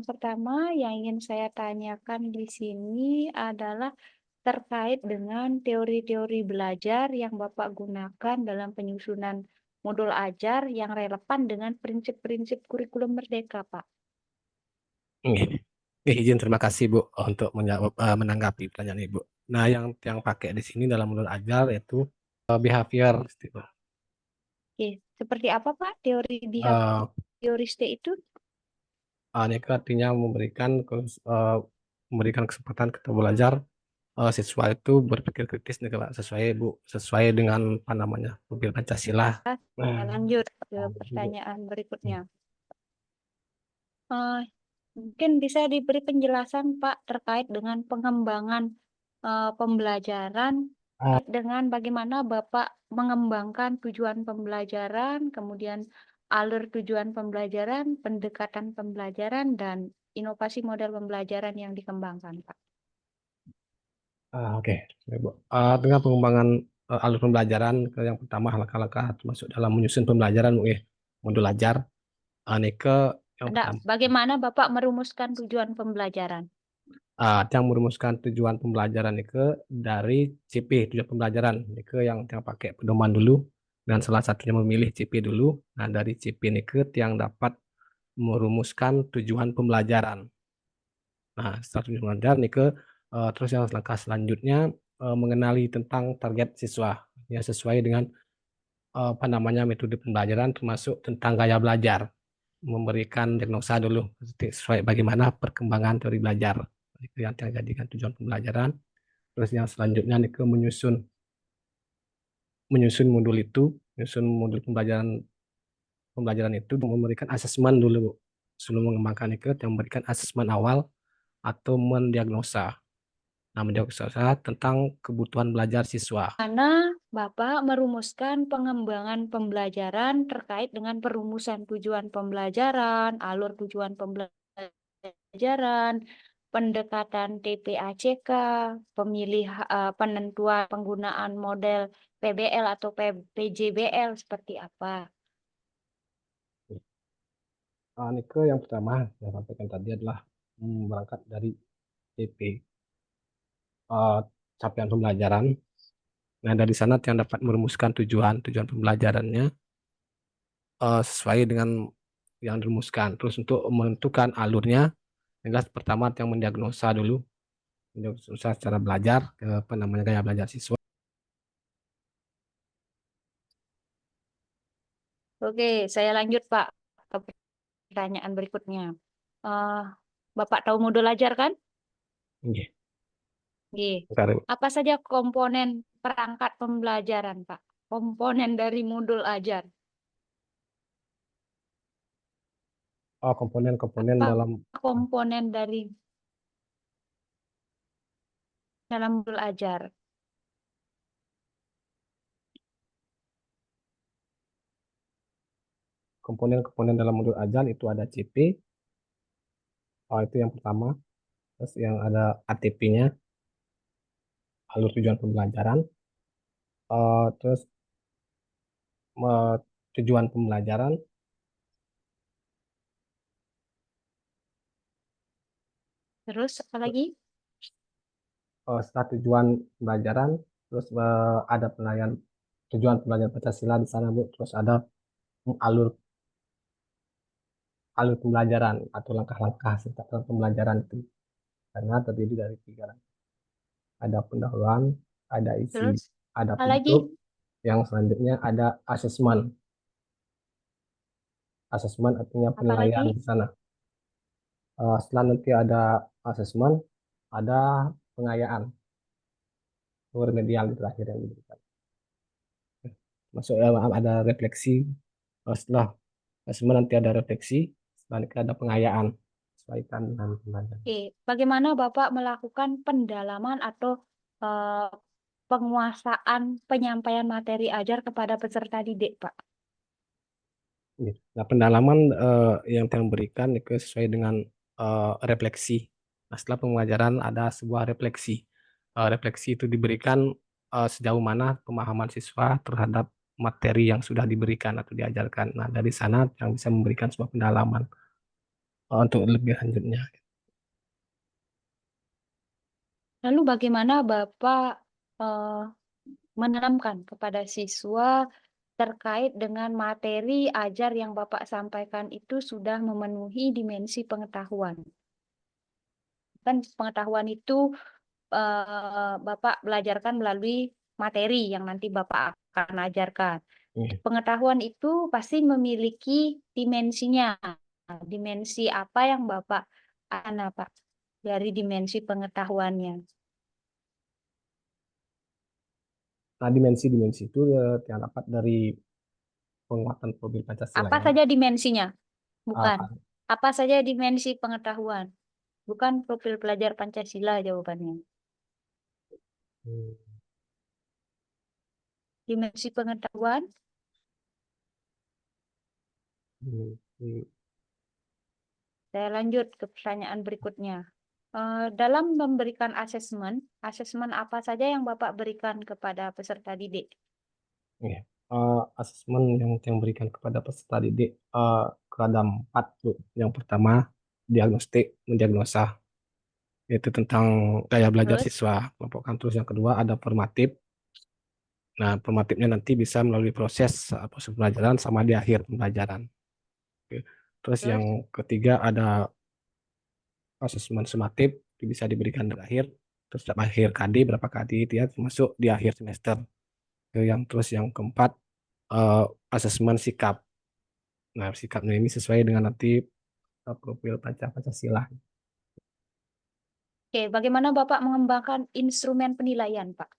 Pertama yang ingin saya tanyakan di sini adalah terkait dengan teori-teori belajar yang Bapak gunakan dalam penyusunan modul ajar yang relevan dengan prinsip-prinsip kurikulum Merdeka, Pak. Nggih. Nggih, izin terima kasih Bu untuk menanggapi pertanyaan Ibu. Nah, yang pakai di sini dalam modul ajar yaitu behavior gitu. Oke, seperti apa Pak teori Eh, behavioristik itu? ini artinya memberikan kesempatan kita belajar siswa itu berpikir kritis nih Pak, sesuai dengan apa namanya mobil Pancasila. Saya Nah, lanjut ke Bu. pertanyaan berikutnya. Eh, Mungkin bisa diberi penjelasan Pak terkait dengan pengembangan pembelajaran, Ah, dengan bagaimana Bapak mengembangkan tujuan pembelajaran, kemudian alur tujuan pembelajaran, pendekatan pembelajaran, dan inovasi model pembelajaran yang dikembangkan, Pak. oke. Baik, Bu. Dengan pengembangan alur pembelajaran yang pertama langkah-langkah termasuk dalam menyusun pembelajaran Bu, ya. Modul ajar. Nike yang Ada, pertama. bagaimana Bapak merumuskan tujuan pembelajaran? Yang merumuskan tujuan pembelajaran itu dari CP tujuan pembelajaran itu yang pakai pedoman dulu dan salah satunya memilih CP dulu. Nah, dari CP itu yang dapat merumuskan tujuan pembelajaran. Nah, setelah tujuan pembelajaran itu terus yang langkah selanjutnya mengenali tentang target siswa ya sesuai dengan apa namanya metode pembelajaran termasuk tentang gaya belajar, memberikan diagnosa dulu sesuai bagaimana perkembangan teori belajar. Itu yang dijadikan tujuan pembelajaran. Terus yang selanjutnya nih ke menyusun menyusun modul itu, menyusun modul pembelajaran pembelajaran itu memberikan asesmen dulu Bu. Sebelum mengembangkan itu yang memberikan asesmen awal atau mendiagnosa. Nah, mendiagnosa tentang kebutuhan belajar siswa. Mana Bapak merumuskan pengembangan pembelajaran terkait dengan perumusan tujuan pembelajaran, alur tujuan pembelajaran, pendekatan TPACK, penentuan penggunaan model PBL atau PJBL seperti apa? Ini ke yang pertama yang sampaikan tadi adalah berangkat dari TP eh, capaian pembelajaran. Nah, dari sana yang dapat merumuskan tujuan pembelajarannya sesuai dengan yang dirumuskan. Terus untuk menentukan alurnya, yang jelas pertama yang mendiagnosa dulu, mendiagnosa secara belajar, apa namanya gaya belajar siswa. Oke, saya lanjut Pak ke pertanyaan berikutnya. Eh, Bapak tahu modul ajar kan? Nggih, Nggih. bentar, Bu. Apa saja komponen perangkat pembelajaran, Pak? Komponen dari modul ajar. Komponen-komponen Apa dalam komponen dari dalam modul ajar? komponen-komponen dalam modul ajar itu ada CP, itu yang pertama. Terus yang ada ATP-nya, alur tujuan pembelajaran. Terus eh, tujuan pembelajaran. Terus apa lagi? Setelah tujuan pembelajaran, terus ada penilaian tujuan pembelajaran Pancasila di sana Bu. Terus ada alur alur pembelajaran atau langkah-langkah serta dalam pembelajaran itu karena terdiri dari tiga langkah. Ada pendahuluan, ada isi, Terus ada apa lagi? penutup, yang selanjutnya ada asesmen. Asesmen artinya Apa penilaian lagi? di sana. Setelah nanti ada asesmen, ada pengayaan, atau remedial di terakhir yang diberikan. Masuk ada refleksi. Setelah asesmen nanti ada refleksi, selanjutnya ada pengayaan. Sesuaikan dengan pembelajaran. Oke, bagaimana Bapak melakukan pendalaman atau eh, penguasaan penyampaian materi ajar kepada peserta didik, Pak? Gitu. Nah, pendalaman yang saya berikan itu sesuai dengan refleksi. Nah, setelah pengajaran ada sebuah refleksi. Refleksi itu diberikan sejauh mana pemahaman siswa terhadap materi yang sudah diberikan atau diajarkan. Nah, dari sana yang bisa memberikan sebuah pendalaman. untuk lebih lanjutnya. Lalu bagaimana Bapak eh, menanamkan kepada siswa terkait dengan materi ajar yang Bapak sampaikan itu sudah memenuhi dimensi pengetahuan? Kan pengetahuan itu Bapak belajarkan melalui materi yang nanti Bapak akan ajarkan. Iya. Pengetahuan itu pasti memiliki dimensinya. Dimensi apa yang Bapak Pak dari dimensi pengetahuannya? Nah, dimensi-dimensi itu yang dapat dari penguatan profil Apa Pancasilanya. saja dimensinya? Uh, Bukan. Apa saja dimensi pengetahuan? Bukan profil pelajar Pancasila jawabannya. Dimensi pengetahuan. Saya lanjut ke pertanyaan berikutnya. Dalam memberikan asesmen, asesmen apa saja yang Bapak berikan kepada peserta didik? Iya. Asesmen yang berikan kepada peserta didik ada 4 Bu. Yang pertama diagnostik, mendiagnosa, yaitu tentang gaya belajar Terus, siswa kelompok. Terus yang kedua ada formatif. Nah, formatifnya nanti bisa melalui proses pembelajaran sama di akhir pembelajaran. Oke. Terus yang terus, ketiga ada asesmen sumatif, itu bisa diberikan di akhir. Terus akhir KD berapa KD itu ya termasuk di akhir semester. Yang keempat eh, asesmen sikap. Nah, sikapnya ini sesuai dengan nanti profil Pancasila. oke, bagaimana Bapak mengembangkan instrumen penilaian, Pak?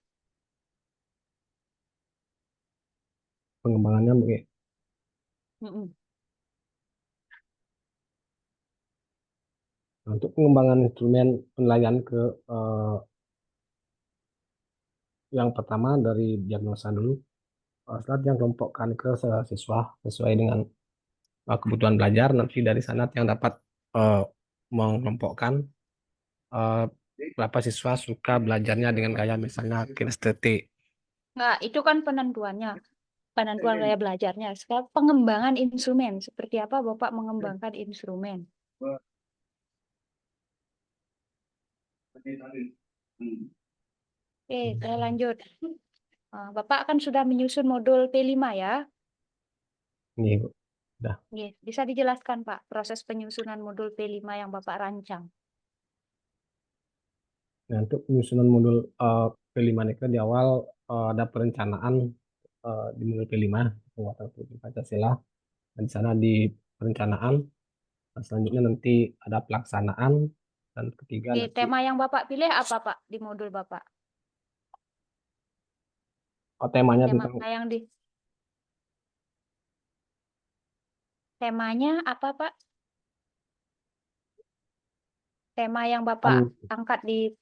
Pengembangannya begini. Mm-mm. Nah, untuk pengembangan instrumen penilaian eh, yang pertama dari diagnosa dulu. Setelah yang kelompokkan ke siswa sesuai dengan kebutuhan belajar. Nanti dari sana yang dapat eh, mengelompokkan eh, berapa siswa suka belajarnya dengan gaya misalnya kinestetik. Nah, itu kan penentuannya, penentuan gaya belajarnya. Sekarang pengembangan instrumen, seperti apa Bapak mengembangkan instrumen? Oke, saya lanjut. Bapak kan sudah menyusun modul P5 ya? Ini Bu. Udah. Oke, bisa dijelaskan Pak, proses penyusunan modul P5 yang Bapak rancang? Nah, untuk penyusunan modul P5 ini di awal ada perencanaan di modul P5 penguatan politik Pancasila. Dan di sana di perencanaan, selanjutnya nanti ada pelaksanaan, dan ketiga Oke, nanti tema yang Bapak pilih apa Pak di modul Bapak? temanya Tema tentang yang di temanya apa Pak? Tema yang Bapak pan- angkat di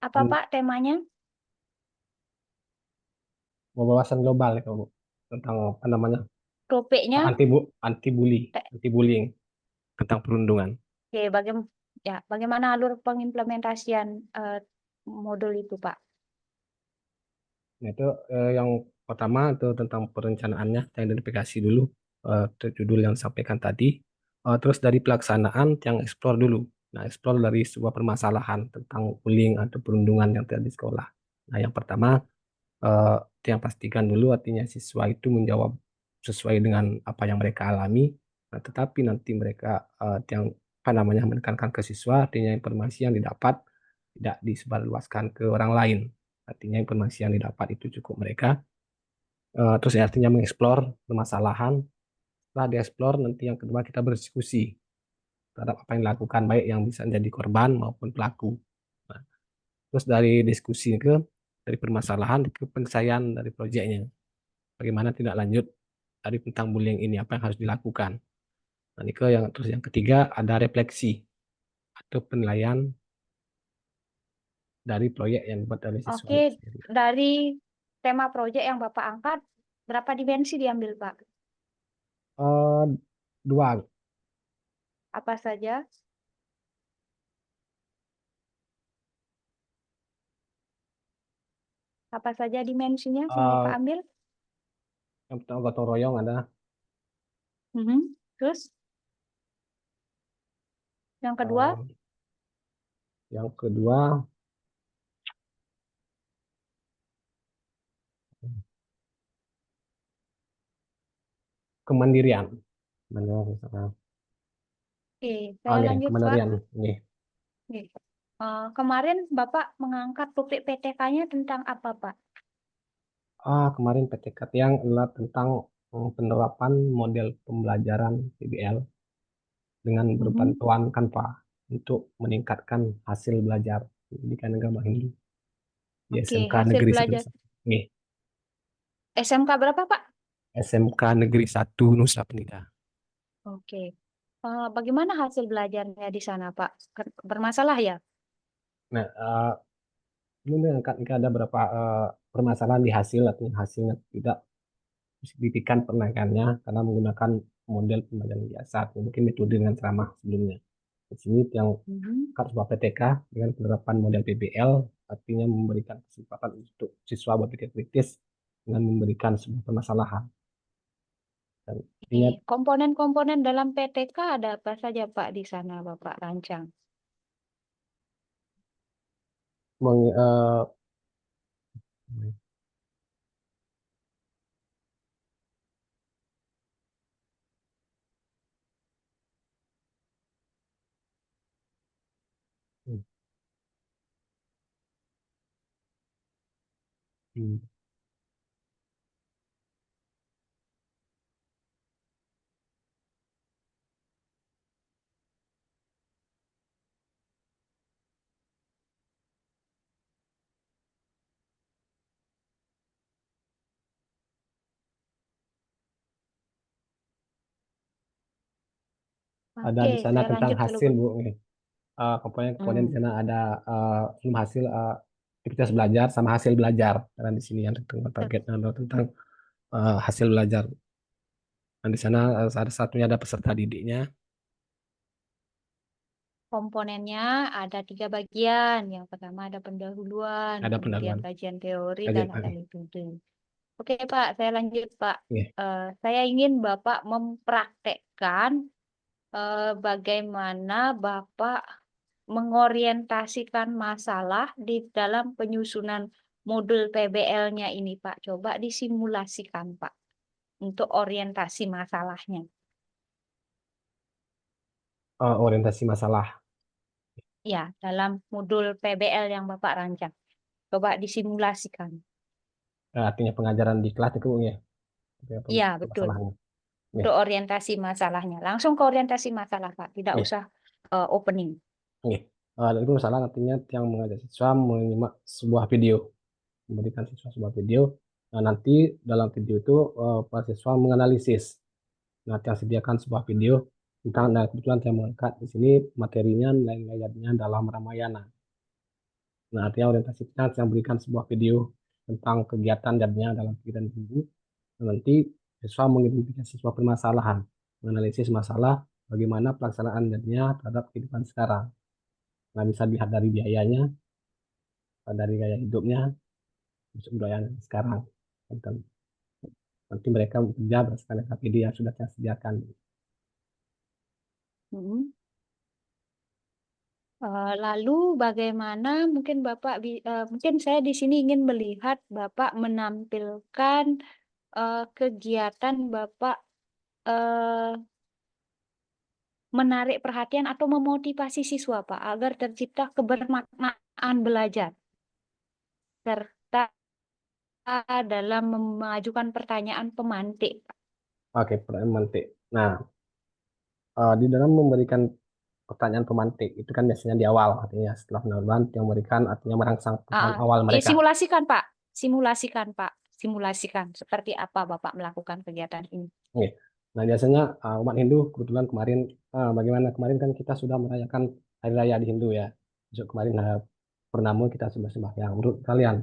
apa pan- Pak temanya? wawasan global ya Bu. Tentang apa namanya, Topiknya? anti bullying tentang perundungan. Oke, bagaimana alur pengimplementasian modul itu Pak? Nah, itu yang pertama itu tentang perencanaannya, yang identifikasi dulu judul yang disampaikan tadi. Terus dari pelaksanaan yang explore dulu. Nah, explore dari sebuah permasalahan tentang bullying atau perundungan yang terjadi di sekolah. Nah, yang pertama eh, yang pastikan dulu artinya siswa itu menjawab sesuai dengan apa yang mereka alami. Nah, tetapi nanti mereka yang apa namanya menekankan ke siswa artinya informasi yang didapat tidak disebarluaskan ke orang lain. Artinya informasi yang didapat itu cukup mereka. Terus artinya mengeksplor permasalahan. Setelah dieksplor nanti yang kedua kita berdiskusi terhadap apa yang dilakukan baik yang bisa menjadi korban maupun pelaku. Nah, terus dari permasalahan ke penyelesaian dari proyeknya. Bagaimana tidak lanjut dari tentang bullying ini, apa yang harus dilakukan. Nah, ini terus yang ketiga ada refleksi atau penilaian dari proyek yang dibuat oleh siswa Oke, itu sendiri. dari tema proyek yang Bapak angkat, berapa dimensi diambil Pak? Eh, Dua. Apa saja? Apa saja dimensinya yang Bapak eh, ambil? yang pertama gotong royong ada, Mhm. Terus yang kedua, Eh, yang kedua, kemandirian. Kemandirian. oke, Oh, saya nih, lanjut Pak. kemandirian. Nih. Nih, kemarin Bapak mengangkat topik PTK-nya tentang apa Pak? Kemarin PTK yang adalah tentang penerapan model pembelajaran PBL dengan Mhm. berbantuan Canva untuk meningkatkan hasil belajar pendidikan agama Hindu di Oke, SMK hasil Negeri 1. belajar. Nih, SMK berapa Pak? SMK Negeri 1 Nusa Penida. Oke. Bagaimana hasil belajarnya di sana Pak? Bermasalah ya? Nah, ini kan ada beberapa permasalahan di hasil, artinya hasilnya tidak signifikan penaikannya karena menggunakan model pembelajaran biasa, mungkin metode dengan ceramah sebelumnya. Di sini yang Mhm. sebuah PTK dengan penerapan model PBL, artinya memberikan kesempatan untuk siswa berpikir kritis dengan memberikan sebuah permasalahan. Dan artinya Komponen-komponen dalam PTK ada apa saja Pak di sana Bapak rancang? meng, ada Oke, di sana saya tentang lanjut dulu hasil Pak. Bu. Nih. Komponen-komponen di Hmm. sana ada belum hasil aktivitas belajar sama hasil belajar. Karena di sini yang tentang targetnya adalah tentang hasil belajar. Dan di sana ada satunya ada peserta didiknya, Komponennya ada 3 bagian. Yang pertama ada pendahuluan, ada kemudian pendahuluan. kajian teori, dan Kajian, ada metode. Oke Pak, saya lanjut Pak. nih, Saya ingin Bapak mempraktekkan bagaimana Bapak mengorientasikan masalah di dalam penyusunan modul PBL-nya ini Pak. Coba disimulasikan Pak untuk orientasi masalahnya. orientasi masalah. Ya, dalam modul PBL yang Bapak rancang. Coba disimulasikan. Artinya pengajaran di kelas itu ya, Iya, betul. masalahnya. Nih, Untuk orientasi masalahnya. Langsung ke orientasi masalah, Pak. Tidak nih, usah opening. nih. Itu masalah artinya yang mengajak siswa menyimak sebuah video, memberikan siswa sebuah video. Nah, nanti dalam video itu para siswa menganalisis. Nah, yang sediakan sebuah video tentang, nah kebetulan saya mengangkat di sini materinya nilai-nilai ayatnya dalam Ramayana. Nah, artinya orientasinya saya berikan sebuah video tentang kegiatan jadinya dalam kegiatan ini. Nah, nanti siswa mengidentifikasi sebuah permasalahan, menganalisis masalah bagaimana pelaksanaan jadinya terhadap kehidupan sekarang. Nah, bisa dilihat dari biayanya, dari gaya hidupnya, masuk budaya sekarang. Nanti mereka bekerja berdasarkan KPD yang sudah saya sediakan. Mm. Lalu bagaimana mungkin mungkin saya di sini ingin melihat Bapak menampilkan kegiatan Bapak eh, menarik perhatian atau memotivasi siswa Pak agar tercipta kebermaknaan belajar serta dalam mengajukan pertanyaan pemantik. Oke, pertanyaan pemantik. Nah, di dalam memberikan pertanyaan pemantik itu kan biasanya di awal, artinya setelah pendahuluan yang memberikan artinya merangsang Ah, pertanyaan awal mereka. simulasikan Pak, simulasikan Pak, simulasikan seperti apa Bapak melakukan kegiatan ini. Oke. Nah, biasanya umat Hindu kebetulan kemarin bagaimana kemarin kan kita sudah merayakan hari raya di Hindu ya. Besok kemarin purnama kita sudah sembahyang. Menurut kalian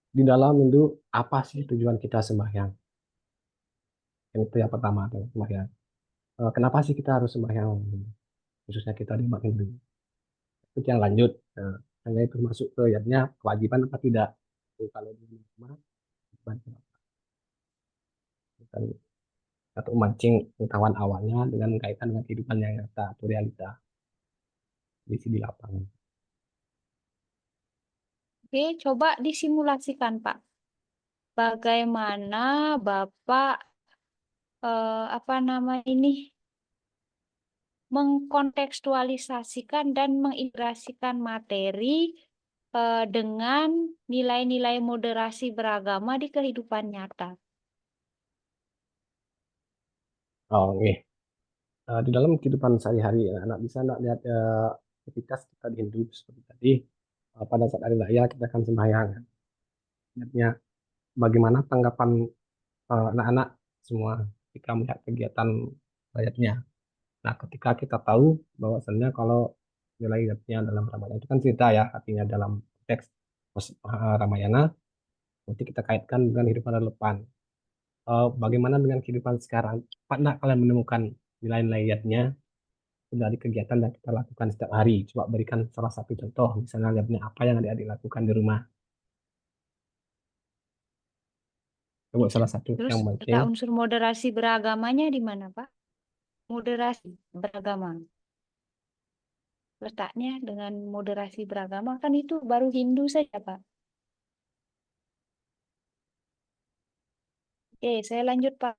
di dalam Hindu apa sih tujuan kita sembahyang? Yang itu yang pertama tuh, sembahyang. Kenapa sih kita harus sembahyang? Khususnya kita di umat Hindu. Itu yang lanjut. Nah, hanya itu masuk ke ayatnya kewajiban apa tidak? Kalau di rumah, kewajiban. atau memancing pengetahuan awalnya dengan mengaitkan dengan kehidupan yang nyata atau realita di lapangan. Oke, coba disimulasikan, Pak. Bagaimana Bapak apa nama ini mengkontekstualisasikan dan mengintegrasikan materi dengan nilai-nilai moderasi beragama di kehidupan nyata. Oh, oke. Di dalam kehidupan sehari-hari anak bisa nak lihat aktivitas kita di Hindu seperti tadi pada saat hari raya kita akan sembahyang. Artinya bagaimana tanggapan anak-anak semua ketika melihat kegiatan rakyatnya. Nah, ketika kita tahu bahwasannya kalau nilai rakyatnya dalam Ramayana itu kan cerita ya, artinya dalam teks Ramayana, nanti kita kaitkan dengan kehidupan hari depan. Bagaimana dengan kehidupan sekarang? Pernah kalian menemukan nilai-nilai rakyatnya dari kegiatan yang kita lakukan setiap hari? Coba berikan salah satu contoh, misalnya lihatnya apa yang adik-adik lakukan di rumah. Coba salah satu Terus yang penting. letak unsur moderasi beragamanya di mana, Pak? Moderasi beragama. Letaknya dengan moderasi beragama kan itu baru Hindu saja, Pak. Oke, saya lanjut, Pak.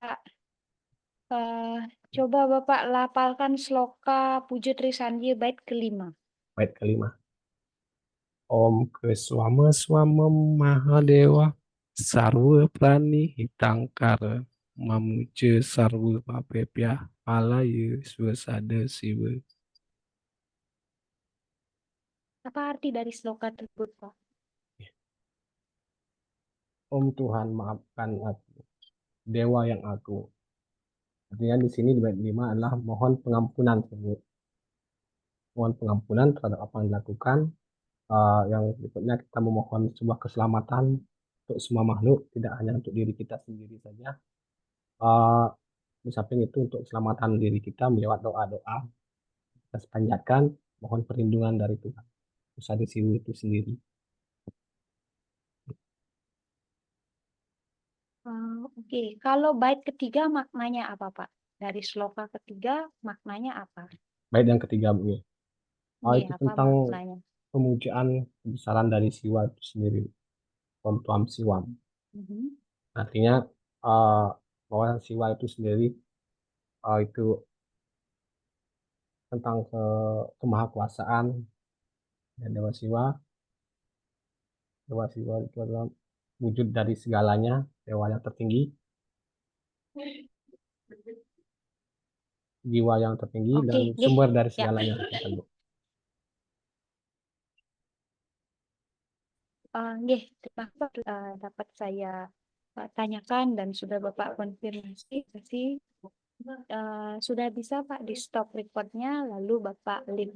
Eh, coba Bapak lapalkan sloka Puja Trisandya bait kelima. Bait kelima. Om Keswama Swama Mahadewa Sarwa Prani Hitangkara Mamuja Sarwa Papepya Alaya Swasada Siwa. Apa arti dari sloka tersebut, Pak? Om Tuhan maafkan aku, Dewa yang aku. Artinya di sini di bait 5 adalah mohon pengampunan. Mohon pengampunan terhadap apa yang dilakukan. Yang berikutnya kita memohon sebuah keselamatan untuk semua makhluk, tidak hanya untuk diri kita sendiri saja. Uh, di samping itu untuk keselamatan diri kita melewat doa-doa kita panjatkan, mohon perlindungan dari Tuhan. Usada Siwu itu sendiri. Oke. Kalau bait ketiga maknanya apa, Pak? Dari sloka ketiga maknanya apa? Bait yang ketiga, Bu. Iya, Itu apa tentang maknanya? pemujaan kebesaran dari Siwa itu sendiri. Om Tuam Siwam. Mhm. Artinya uh, bahwa Siwa itu sendiri itu tentang kemahakuasaan dan Dewa Siwa. Dewa Siwa itu adalah wujud dari segalanya, dewa yang tertinggi, jiwa yang tertinggi, Oke, dan nggih. sumber dari Ya. segalanya. Nggih, terima kasih dapat saya tanyakan dan sudah Bapak konfirmasi. Sudah bisa Pak di stop recordnya lalu Bapak link